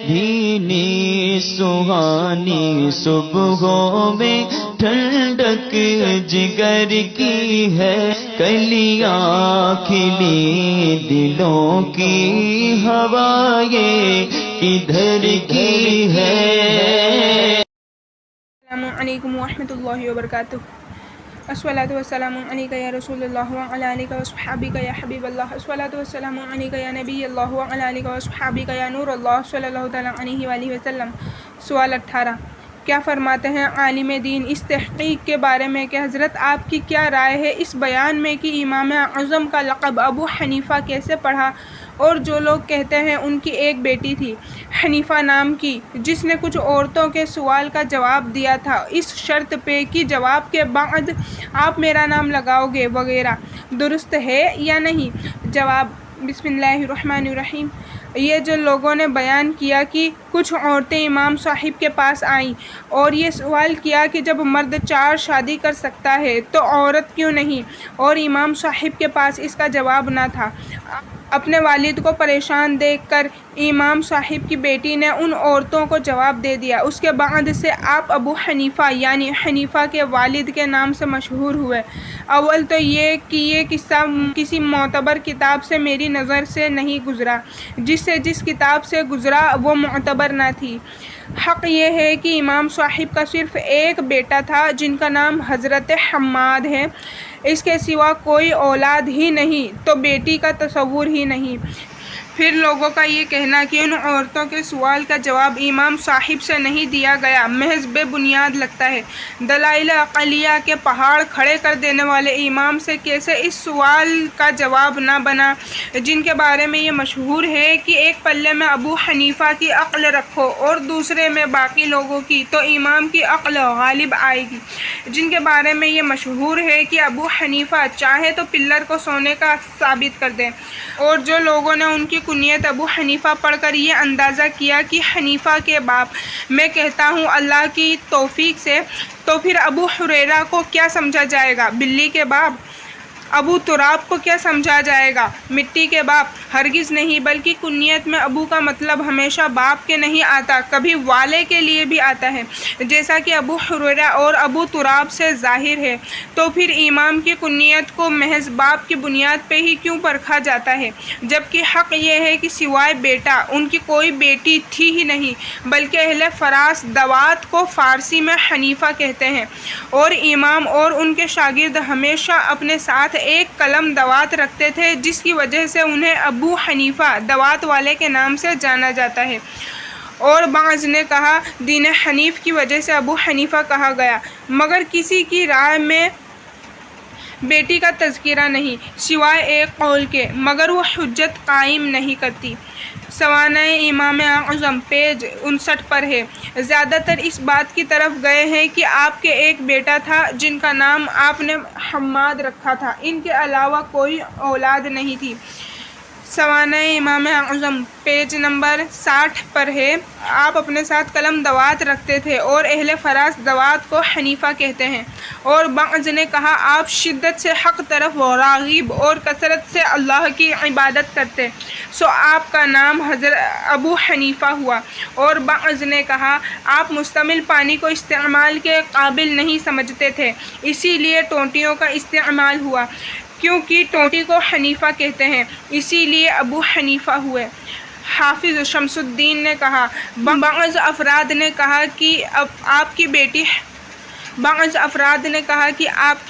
بھینی سہانی صبحوں میں ٹھنڈک جگر کی ہے، کلیاں کھلی دلوں کی ہوا یہ کدھر کی ہے۔ السلام علیکم ورحمۃ اللہ وبرکاتہ۔ الصلاۃ والسلام علیک یا رسول اللہ وعلی آلک وصحبک یا حبیب اللہ، الصلاۃ والسلام علیک یا نبی اللہ وعلی آلک وصحبک یا نور اللہ صلی اللہ تعالیٰ علیہ وآلہ وسلم۔ سوال 18، کیا فرماتے ہیں عالم دین اس تحقیق کے بارے میں کہ حضرت آپ کی کیا رائے ہے اس بیان میں کہ امام اعظم کا لقب ابو حنیفہ کیسے پڑھا، اور جو لوگ کہتے ہیں ان کی ایک بیٹی تھی حنیفہ نام کی جس نے کچھ عورتوں کے سوال کا جواب دیا تھا اس شرط پہ کہ جواب کے بعد آپ میرا نام لگاؤ گے وغیرہ، درست ہے یا نہیں؟ جواب، بسم اللہ الرحمن الرحیم۔ یہ جو لوگوں نے بیان کیا کہ کچھ عورتیں امام صاحب کے پاس آئیں اور یہ سوال کیا کہ جب مرد 4 شادی کر سکتا ہے تو عورت کیوں نہیں، اور امام صاحب کے پاس اس کا جواب نہ تھا، اپنے والد کو پریشان دیکھ کر امام صاحب کی بیٹی نے ان عورتوں کو جواب دے دیا۔ اس کے بعد سے آپ ابو حنیفہ یعنی حنیفہ کے والد کے نام سے مشہور ہوئے۔ اول تو یہ کہ یہ قصہ کسی معتبر کتاب سے میری نظر سے نہیں گزرا، جس کتاب سے گزرا وہ معتبر نہ تھی۔ حق یہ ہے کہ امام صاحب کا صرف ایک بیٹا تھا جن کا نام حضرت حماد ہے، اس کے سوا کوئی اولاد ہی نہیں تو بیٹی کا تصور ہی نہیں۔ پھر لوگوں کا یہ کہنا کہ ان عورتوں کے سوال کا جواب امام صاحب سے نہیں دیا گیا محض بے بنیاد لگتا ہے۔ دلائل عقلیہ کے پہاڑ کھڑے کر دینے والے امام سے کیسے اس سوال کا جواب نہ بنا، جن کے بارے میں یہ مشہور ہے کہ ایک پلے میں ابو حنیفہ کی عقل رکھو اور دوسرے میں باقی لوگوں کی تو امام کی عقل غالب آئے گی، جن کے بارے میں یہ مشہور ہے کہ ابو حنیفہ چاہے تو پلر کو سونے کا ثابت کر دیں، اور جو لوگوں نے ان کی کنیت ابو حنیفہ پڑھ کر یہ اندازہ کیا کہ حنیفہ کے باپ، میں کہتا ہوں اللہ کی توفیق سے، تو پھر ابو ہریرہ کو کیا سمجھا جائے گا؟ بلی کے باپ۔ ابو تراب کو کیا سمجھا جائے گا؟ مٹی کے باپ؟ ہرگز نہیں، بلکہ کنیت میں ابو کا مطلب ہمیشہ باپ کے نہیں آتا، کبھی والے کے لیے بھی آتا ہے، جیسا کہ ابو ہریرہ اور ابو تراب سے ظاہر ہے۔ تو پھر امام کی کنیت کو محض باپ کی بنیاد پہ ہی کیوں پرکھا جاتا ہے، جبکہ حق یہ ہے کہ سوائے بیٹا ان کی کوئی بیٹی تھی ہی نہیں، بلکہ اہل فراس دوات کو فارسی میں حنیفہ کہتے ہیں، اور امام اور ان کے شاگرد ہمیشہ اپنے ساتھ ایک قلم دوات رکھتے تھے جس کی وجہ سے انہیں ابو حنیفہ دوات والے کے نام سے جانا جاتا ہے۔ اور بعض نے کہا دین حنیف کی وجہ سے ابو حنیفہ کہا گیا، مگر کسی کی رائے میں بیٹی کا تذکرہ نہیں سوائے ایک قول کے، مگر وہ حجت قائم نہیں کرتی۔ سوانح امام اعظم پیج 59 پر ہے۔ زیادہ تر اس بات کی طرف گئے ہیں کہ آپ کے ایک بیٹا تھا جن کا نام آپ نے حماد رکھا تھا، ان کے علاوہ کوئی اولاد نہیں تھی۔ سوانح امام اعظم پیج نمبر 60 پر ہے۔ آپ اپنے ساتھ قلم دوات رکھتے تھے اور اہل فراس دوات کو حنیفہ کہتے ہیں۔ اور بعض نے کہا آپ شدت سے حق طرف راغب اور کثرت سے اللہ کی عبادت کرتے، سو آپ کا نام ابو حنیفہ ہوا۔ اور بعض نے کہا آپ مستعمل پانی کو استعمال کے قابل نہیں سمجھتے تھے، اسی لیے ٹوٹیوں کا استعمال ہوا، کیونکہ ٹوٹی کو حنیفہ کہتے ہیں، اسی لیے ابو حنیفہ ہوئے۔ حافظ شمس الدین نے کہا بعض افراد نے کہا کہ آپ کی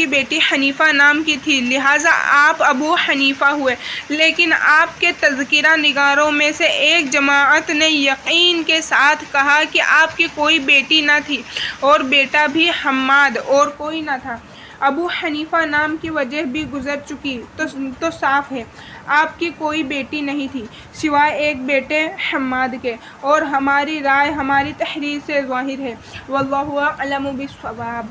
بیٹی حنیفہ نام کی تھی، لہٰذا آپ ابو حنیفہ ہوئے، لیکن آپ کے تذکرہ نگاروں میں سے ایک جماعت نے یقین کے ساتھ کہا کہ آپ کی کوئی بیٹی نہ تھی اور بیٹا بھی حماد اور کوئی نہ تھا۔ ابو حنیفہ نام کی وجہ بھی گزر چکی تو صاف ہے آپ کی کوئی بیٹی نہیں تھی سوائے ایک بیٹے حماد کے، اور ہماری رائے ہماری تحریر سے ظاہر ہے، واللہ اعلم بالصواب۔